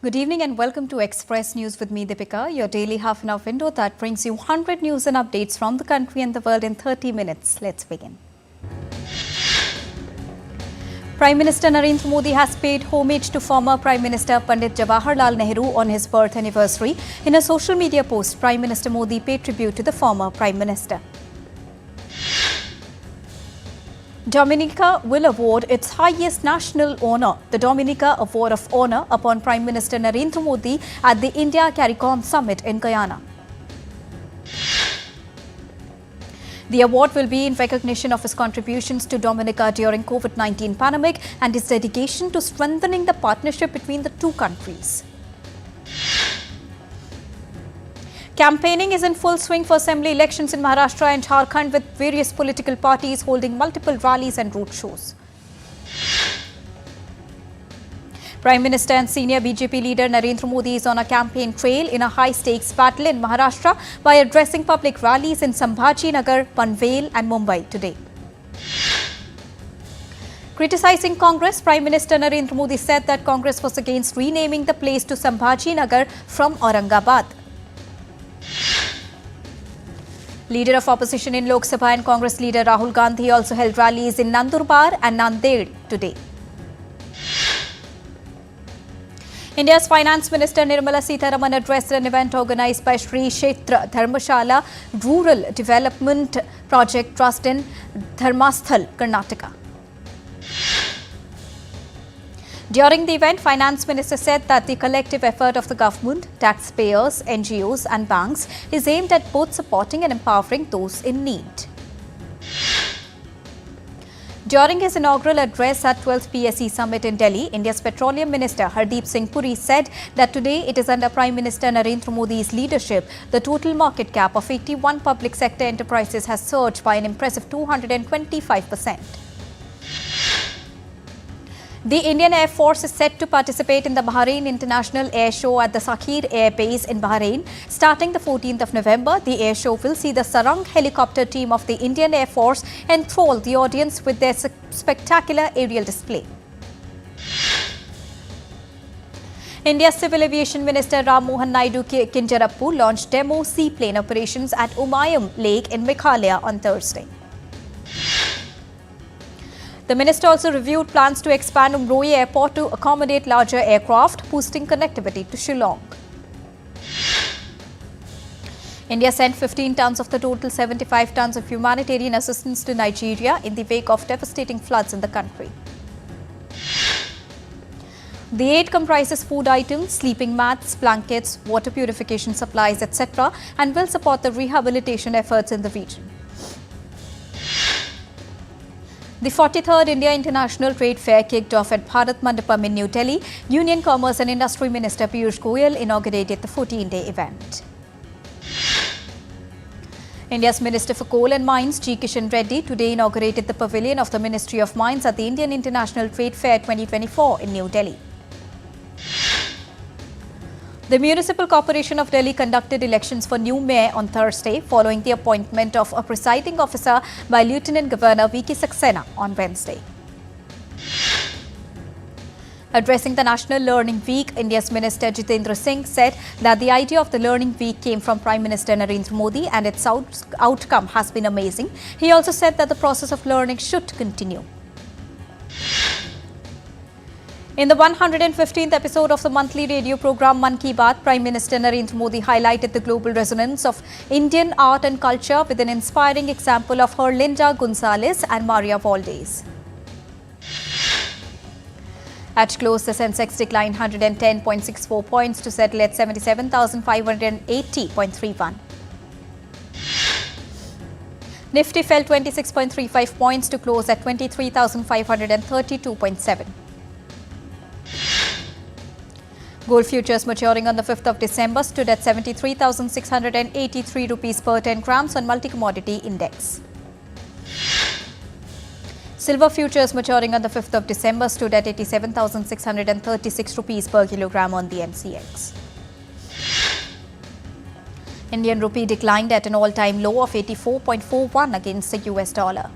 Good evening and welcome to Express News with me, Deepika, your daily half-an-hour window that brings you 100 news and updates from the country and the world in 30 minutes. Let's begin. Prime Minister Narendra Modi has paid homage to former Prime Minister Pandit Jawaharlal Nehru on his birth anniversary. In a social media post, Prime Minister Modi paid tribute to the former Prime Minister. Dominica will award its highest national honour, the Dominica Award of Honour, upon Prime Minister Narendra Modi at the India CARICOM Summit in Guyana. The award will be in recognition of his contributions to Dominica during COVID-19 pandemic and his dedication to strengthening the partnership between the two countries. Campaigning is in full swing for assembly elections in Maharashtra and Jharkhand, with various political parties holding multiple rallies and roadshows. Prime Minister and senior BJP leader Narendra Modi is on a campaign trail in a high-stakes battle in Maharashtra by addressing public rallies in Sambhaji Nagar, Panvel and Mumbai today. Criticizing Congress, Prime Minister Narendra Modi said that Congress was against renaming the place to Sambhaji Nagar from Aurangabad. Leader of opposition in Lok Sabha and Congress leader Rahul Gandhi also held rallies in Nandurbar and Nanded today. India's Finance Minister Nirmala Sitharaman addressed an event organized by Sri Kshetra Dharmashala Rural Development Project Trust in Dharmasthal, Karnataka. During the event, Finance Minister said that the collective effort of the government, taxpayers, NGOs and banks is aimed at both supporting and empowering those in need. During his inaugural address at 12th PSE Summit in Delhi, India's Petroleum Minister Hardeep Singh Puri said that today it is under Prime Minister Narendra Modi's leadership, the total market cap of 81 public sector enterprises has surged by an impressive 225%. The Indian Air Force is set to participate in the Bahrain International Air Show at the Sakhir Air Base in Bahrain. Starting the 14th of November, the air show will see the Sarang helicopter team of the Indian Air Force enthrall the audience with their spectacular aerial display. India's Civil Aviation Minister Ram Mohan Naidu Kinjarappu launched demo seaplane operations at Umayam Lake in Meghalaya on Thursday. The minister also reviewed plans to expand Umroi Airport to accommodate larger aircraft, boosting connectivity to Shillong. India sent 15 tons of the total 75 tons of humanitarian assistance to Nigeria in the wake of devastating floods in the country. The aid comprises food items, sleeping mats, blankets, water purification supplies, etc., and will support the rehabilitation efforts in the region. The 43rd India International Trade Fair kicked off at Bharat Mandapam in New Delhi. Union Commerce and Industry Minister Piyush Goyal inaugurated the 14-day event. India's Minister for Coal and Mines, G. Kishan Reddy, today inaugurated the pavilion of the Ministry of Mines at the Indian International Trade Fair 2024 in New Delhi. The Municipal Corporation of Delhi conducted elections for new mayor on Thursday, following the appointment of a presiding officer by Lieutenant Governor V.K. Saxena on Wednesday. Addressing the National Learning Week, India's Minister Jitendra Singh said that the idea of the Learning Week came from Prime Minister Narendra Modi and its outcome has been amazing. He also said that the process of learning should continue. In the 115th episode of the monthly radio program Mann Ki Baat, Prime Minister Narendra Modi highlighted the global resonance of Indian art and culture with an inspiring example of Herlinda Gonzalez and Maria Valdez. At close, the Sensex declined 110.64 points to settle at 77,580.31. Nifty fell 26.35 points to close at 23,532.7. Gold futures maturing on the 5th of December stood at 73,683 rupees per 10 grams on multi-commodity index. Silver futures maturing on the 5th of December stood at 87,636 rupees per kilogram on the MCX. Indian rupee declined at an all-time low of 84.41 against the US dollar.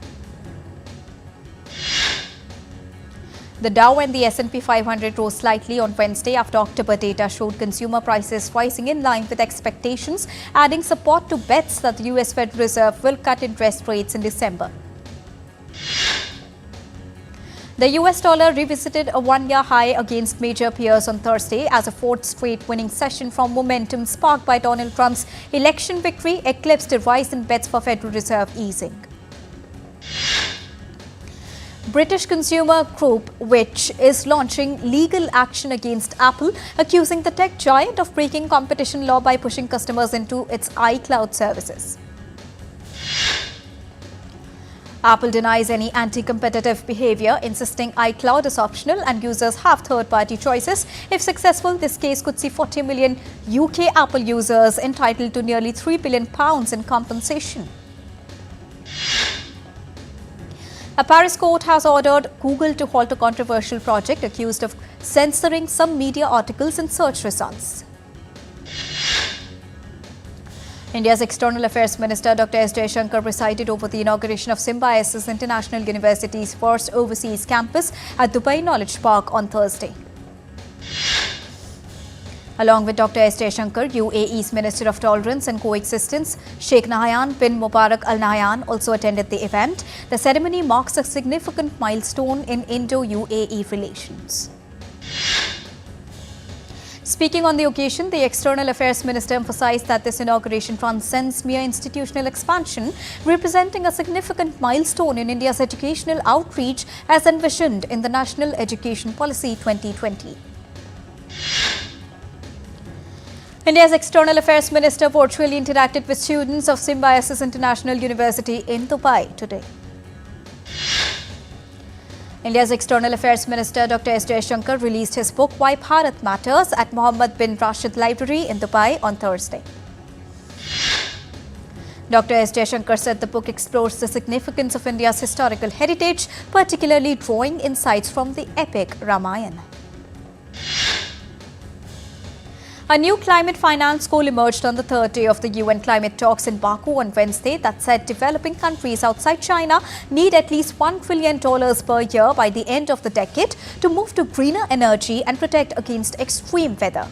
The Dow and the S&P 500 rose slightly on Wednesday after October data showed consumer prices rising in line with expectations, adding support to bets that the US Federal Reserve will cut interest rates in December. The US dollar revisited a one-year high against major peers on Thursday as a fourth straight winning session from momentum sparked by Donald Trump's election victory eclipsed a rise in bets for Federal Reserve easing. British consumer group which is launching legal action against Apple, accusing the tech giant of breaking competition law by pushing customers into its iCloud services. Apple denies any anti-competitive behavior, insisting iCloud is optional and users have third-party choices. If successful, this case could see 40 million UK Apple users entitled to nearly £3 billion in compensation. A Paris court has ordered Google to halt a controversial project accused of censoring some media articles in search results. India's External Affairs Minister Dr. S. Jaishankar presided over the inauguration of Symbiosis International University's first overseas campus at Dubai Knowledge Park on Thursday. Along with Dr. S. Jaishankar, UAE's Minister of Tolerance and Coexistence, Sheikh Nahyan bin Mubarak Al Nahyan, also attended the event. The ceremony marks a significant milestone in Indo-UAE relations. Speaking on the occasion, the External Affairs Minister emphasized that this inauguration transcends mere institutional expansion, representing a significant milestone in India's educational outreach as envisioned in the National Education Policy 2020. India's External Affairs Minister virtually interacted with students of Symbiosis International University in Dubai today. India's External Affairs Minister Dr. S. Jaishankar released his book Why Bharat Matters at Mohammed bin Rashid Library in Dubai on Thursday. Dr. S. Jaishankar said the book explores the significance of India's historical heritage, particularly drawing insights from the epic Ramayana. A new climate finance goal emerged on the third day of the UN climate talks in Baku on Wednesday that said developing countries outside China need at least $1 trillion per year by the end of the decade to move to greener energy and protect against extreme weather.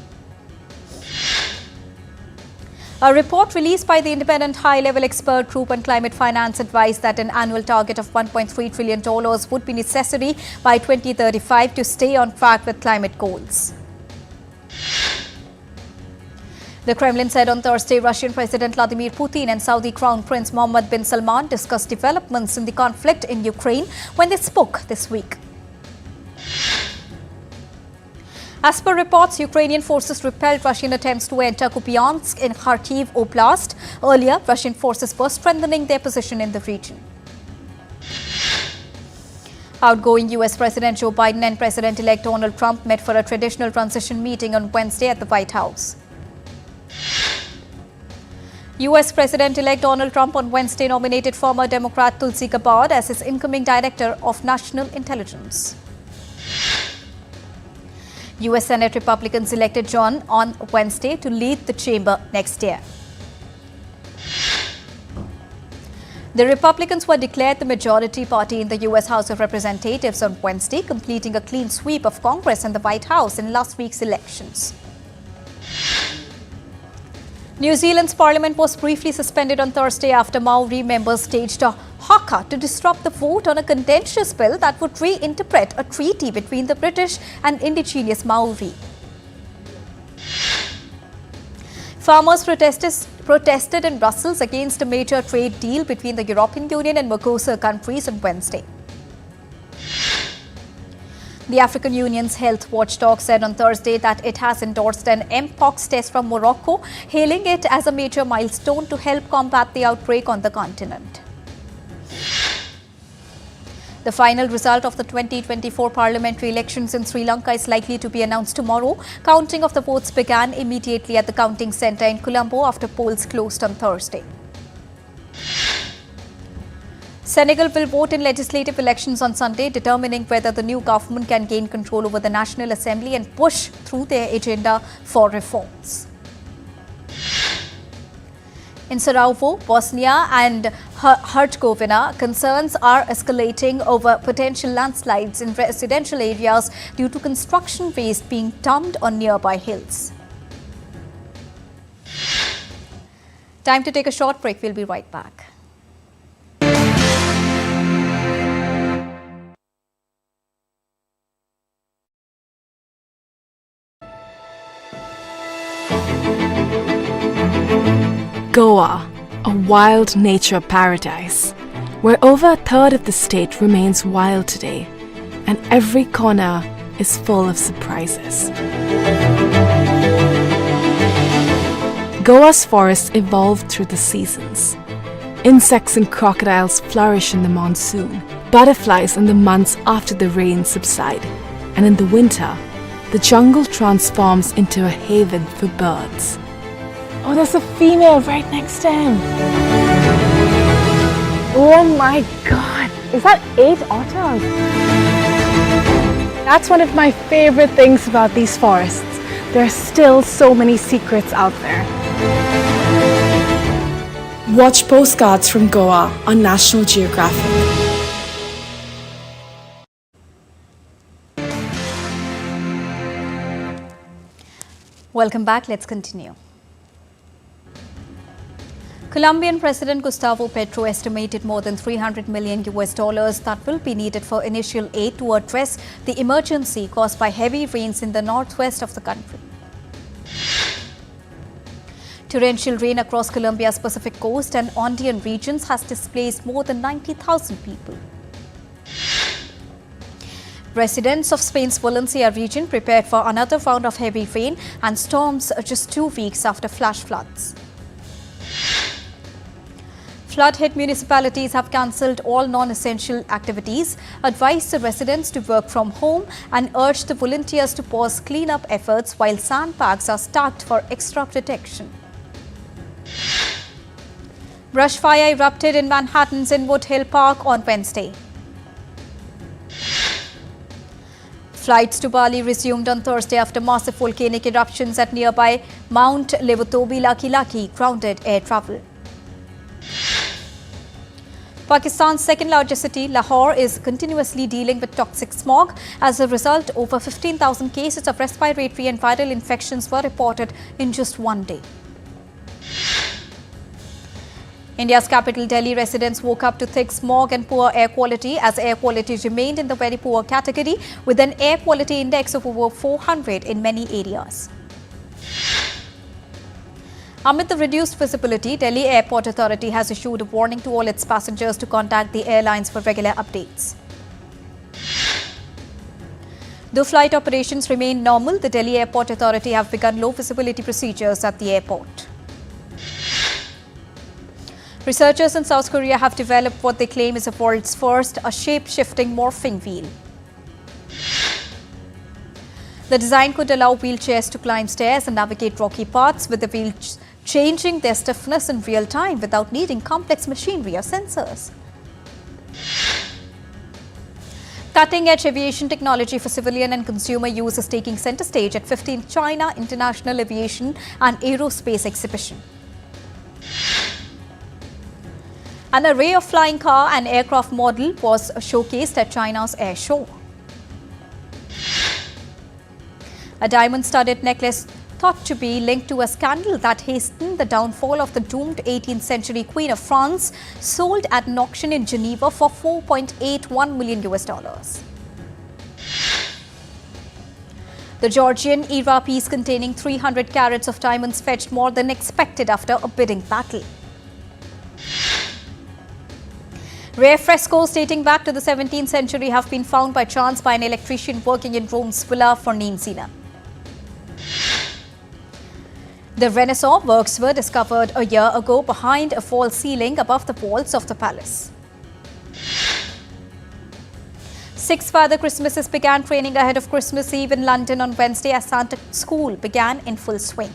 A report released by the independent high-level expert group on climate finance advised that an annual target of $1.3 trillion would be necessary by 2035 to stay on track with climate goals. The Kremlin said on Thursday Russian President Vladimir Putin and Saudi Crown Prince Mohammed bin Salman discussed developments in the conflict in Ukraine when they spoke this week. As per reports, Ukrainian forces repelled Russian attempts to enter Kupiansk in Kharkiv Oblast. Earlier, Russian forces were strengthening their position in the region. Outgoing US President Joe Biden and President-elect Donald Trump met for a traditional transition meeting on Wednesday at the White House. US President-elect Donald Trump on Wednesday nominated former Democrat Tulsi Gabbard as his incoming Director of National Intelligence. US Senate Republicans elected John on Wednesday to lead the chamber next year. The Republicans were declared the majority party in the US House of Representatives on Wednesday, completing a clean sweep of Congress and the White House in last week's elections. New Zealand's parliament was briefly suspended on Thursday after Maori members staged a haka to disrupt the vote on a contentious bill that would reinterpret a treaty between the British and indigenous Maori. Farmers protested in Brussels against a major trade deal between the European Union and Mercosur countries on Wednesday. The African Union's health watchdog said on Thursday that it has endorsed an Mpox test from Morocco, hailing it as a major milestone to help combat the outbreak on the continent. The final result of the 2024 parliamentary elections in Sri Lanka is likely to be announced tomorrow. Counting of the votes began immediately at the counting centre in Colombo after polls closed on Thursday. Senegal will vote in legislative elections on Sunday, determining whether the new government can gain control over the National Assembly and push through their agenda for reforms. In Sarajevo, Bosnia and Herzegovina, concerns are escalating over potential landslides in residential areas due to construction waste being dumped on nearby hills. Time to take a short break. We'll be right back. Goa, a wild nature paradise, where over a third of the state remains wild today, and every corner is full of surprises. Goa's forests evolved through the seasons. Insects and crocodiles flourish in the monsoon, butterflies in the months after the rains subside, and in the winter, the jungle transforms into a haven for birds. Oh, there's a female right next to him. Oh my God, is that 8 otters? That's one of my favorite things about these forests. There are still so many secrets out there. Watch postcards from Goa on National Geographic. Welcome back. Let's continue. Colombian President Gustavo Petro estimated more than $300 million that will be needed for initial aid to address the emergency caused by heavy rains in the northwest of the country. Torrential rain across Colombia's Pacific coast and Andean regions has displaced more than 90,000 people. Residents of Spain's Valencia region prepared for another round of heavy rain and storms just 2 weeks after flash floods. Flood-hit municipalities have cancelled all non-essential activities, advised the residents to work from home and urged the volunteers to pause clean-up efforts while sandbags are stacked for extra protection. Brush fire erupted in Manhattan's Inwood Hill Park on Wednesday. Flights to Bali resumed on Thursday after massive volcanic eruptions at nearby Mount Laki grounded air travel. Pakistan's second-largest city, Lahore, is continuously dealing with toxic smog. As a result, over 15,000 cases of respiratory and viral infections were reported in just one day. India's capital, Delhi, residents woke up to thick smog and poor air quality as air quality remained in the very poor category, with an air quality index of over 400 in many areas. Amid the reduced visibility, Delhi Airport Authority has issued a warning to all its passengers to contact the airlines for regular updates. Though flight operations remain normal, the Delhi Airport Authority have begun low visibility procedures at the airport. Researchers in South Korea have developed what they claim is the world's first, a shape-shifting morphing wheel. The design could allow wheelchairs to climb stairs and navigate rocky paths, with the wheels changing their stiffness in real time without needing complex machinery or sensors. Cutting-edge aviation technology for civilian and consumer use is taking center stage at 15th China International Aviation and Aerospace Exhibition. An array of flying car and aircraft model was showcased at China's air show. A diamond-studded necklace thought to be linked to a scandal that hastened the downfall of the doomed 18th century Queen of France, sold at an auction in Geneva for $4.81 million. The Georgian-era piece containing 300 carats of diamonds fetched more than expected after a bidding battle. Rare frescoes dating back to the 17th century have been found by chance by an electrician working in Rome's Villa Farnesina. The Renaissance works were discovered a year ago behind a false ceiling above the walls of the palace. 6 Father Christmases began training ahead of Christmas Eve in London on Wednesday as Santa School began in full swing.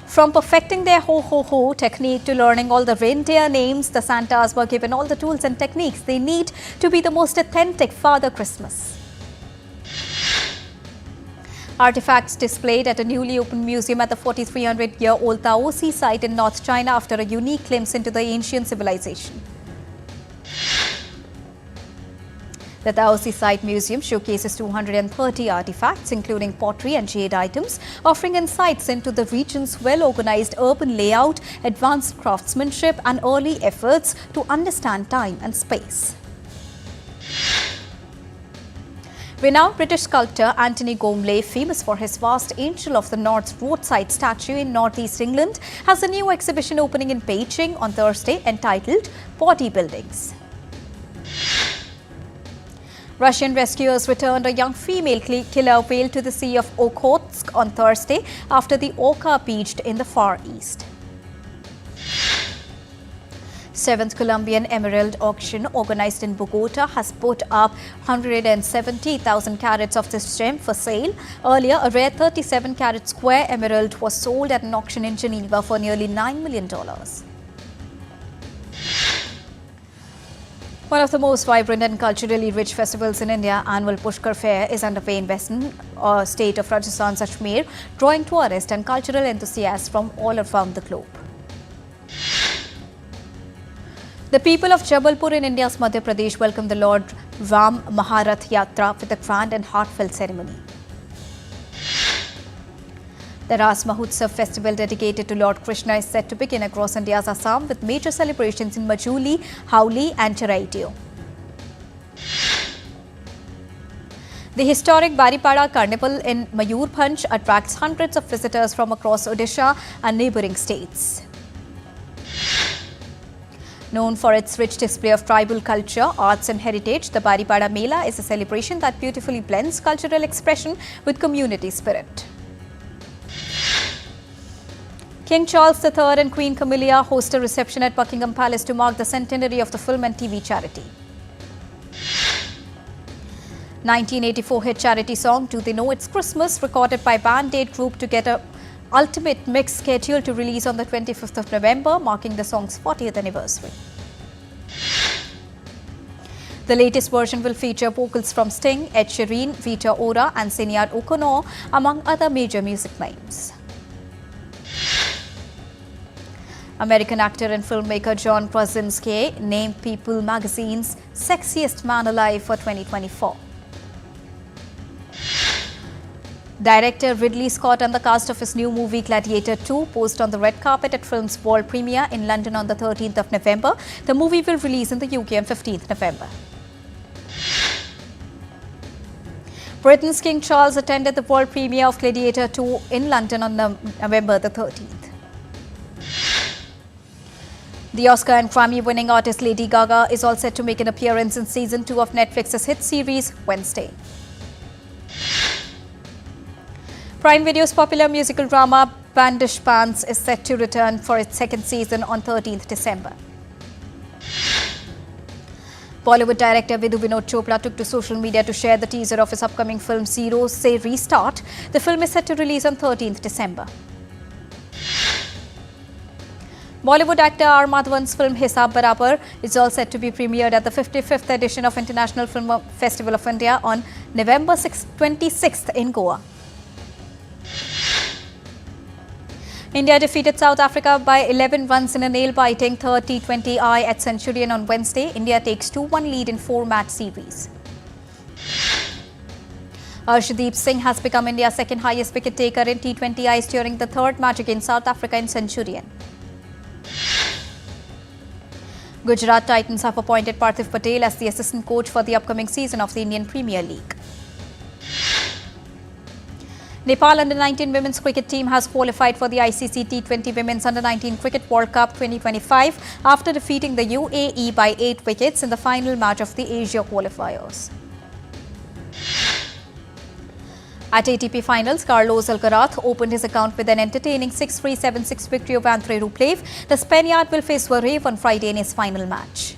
From perfecting their ho-ho-ho technique to learning all the reindeer names, the Santas were given all the tools and techniques they need to be the most authentic Father Christmas. Artifacts displayed at a newly opened museum at the 4,300-year-old Taosi site in North China after a unique glimpse into the ancient civilization. The Taosi Site Museum showcases 230 artifacts, including pottery and jade items, offering insights into the region's well-organized urban layout, advanced craftsmanship, and early efforts to understand time and space. Renowned British sculptor Anthony Gormley, famous for his vast Angel of the North's roadside statue in northeast England, has a new exhibition opening in Beijing on Thursday entitled Body Buildings. Russian rescuers returned a young female killer whale to the Sea of Okhotsk on Thursday after the orca beached in the Far East. 7th Colombian Emerald Auction, organized in Bogota, has put up 170,000 carats of this gem for sale. Earlier, a rare 37-carat square emerald was sold at an auction in Geneva for nearly $9 million. One of the most vibrant and culturally rich festivals in India, annual Pushkar Fair, is underway in western state of Rajasthan's Ajmer, drawing tourists and cultural enthusiasts from all around the globe. The people of Jabalpur in India's Madhya Pradesh welcomed the Lord Ram Maharath Yatra with a grand and heartfelt ceremony. The Ras Mahotsav festival dedicated to Lord Krishna is set to begin across India's Assam with major celebrations in Majuli, Hauli and Cheraitio. The historic Baripada Carnival in Mayurbhanj attracts hundreds of visitors from across Odisha and neighbouring states. Known for its rich display of tribal culture, arts and heritage, the Baripada Mela is a celebration that beautifully blends cultural expression with community spirit. King Charles III and Queen Camilla host a reception at Buckingham Palace to mark the centenary of the film and TV charity. 1984 hit charity song Do They Know It's Christmas, recorded by Band Aid Group to get a ultimate mix scheduled to release on the 25th of November, marking the song's 40th anniversary. The latest version will feature vocals from Sting, Ed Sheeran, Rita Ora and Sinead O'Connor, among other major music names. American actor and filmmaker John Krasinski named People magazine's Sexiest Man Alive for 2024. Director Ridley Scott and the cast of his new movie Gladiator 2 posed on the red carpet at film's world premiere in London on the 13th of November. The movie will release in the UK on 15th November. Britain's King Charles attended the world premiere of Gladiator 2 in London on November the 13th. The Oscar and Grammy-winning artist Lady Gaga is all set to make an appearance in Season 2 of Netflix's hit series Wednesday. Prime Video's popular musical drama Bandish Pants is set to return for its second season on 13th December. Bollywood director Vidhu Vinod Chopra took to social media to share the teaser of his upcoming film Zero Say Restart. The film is set to release on 13th December. Bollywood actor R. Madhavan's film Hisab Barabar is all set to be premiered at the 55th edition of International Film Festival of India on November 26th in Goa. India defeated South Africa by 11 runs in a nail-biting 30-20 at Centurion on Wednesday. India takes 2-1 lead in 4-match series. Arshdeep Singh has become India's second highest wicket taker in T20Is during the third match against South Africa in Centurion. Gujarat Titans have appointed Parthiv Patel as the assistant coach for the upcoming season of the Indian Premier League. Nepal Under-19 women's cricket team has qualified for the ICC T20 Women's Under-19 Cricket World Cup 2025 after defeating the UAE by 8 wickets in the final match of the Asia qualifiers. At ATP Finals, Carlos Alcaraz opened his account with an entertaining 6-3, 7-6 victory over Andrei Rublev. The Spaniard will face Zverev on Friday in his final match.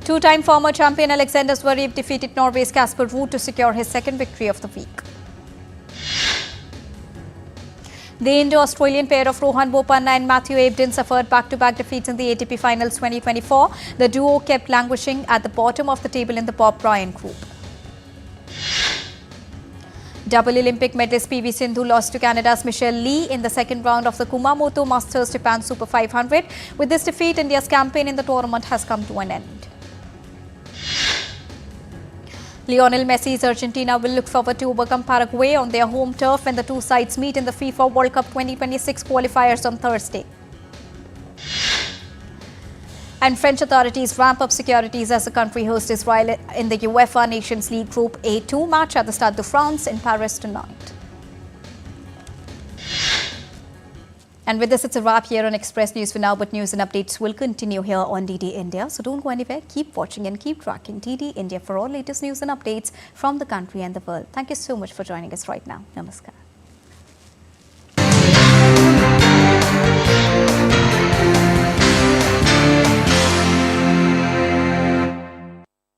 Two-time former champion Alexander Zverev defeated Norway's Casper Ruud to secure his second victory of the week. The Indo-Australian pair of Rohan Bopanna and Matthew Abden suffered back-to-back defeats in the ATP Finals 2024. The duo kept languishing at the bottom of the table in the Bob Bryan group. Double Olympic medalist PV Sindhu lost to Canada's Michelle Lee in the second round of the Kumamoto Masters Japan Super 500. With this defeat, India's campaign in the tournament has come to an end. Lionel Messi's Argentina will look forward to overcome Paraguay on their home turf when the two sides meet in the FIFA World Cup 2026 qualifiers on Thursday. And French authorities ramp up securities as the country hosts Israel in the UEFA Nations League Group A2 match at the Stade de France in Paris tonight. And with this, it's a wrap here on Express News for now, but news and updates will continue here on DD India. So don't go anywhere. Keep watching and keep tracking DD India for all latest news and updates from the country and the world. Thank you so much for joining us right now. Namaskar.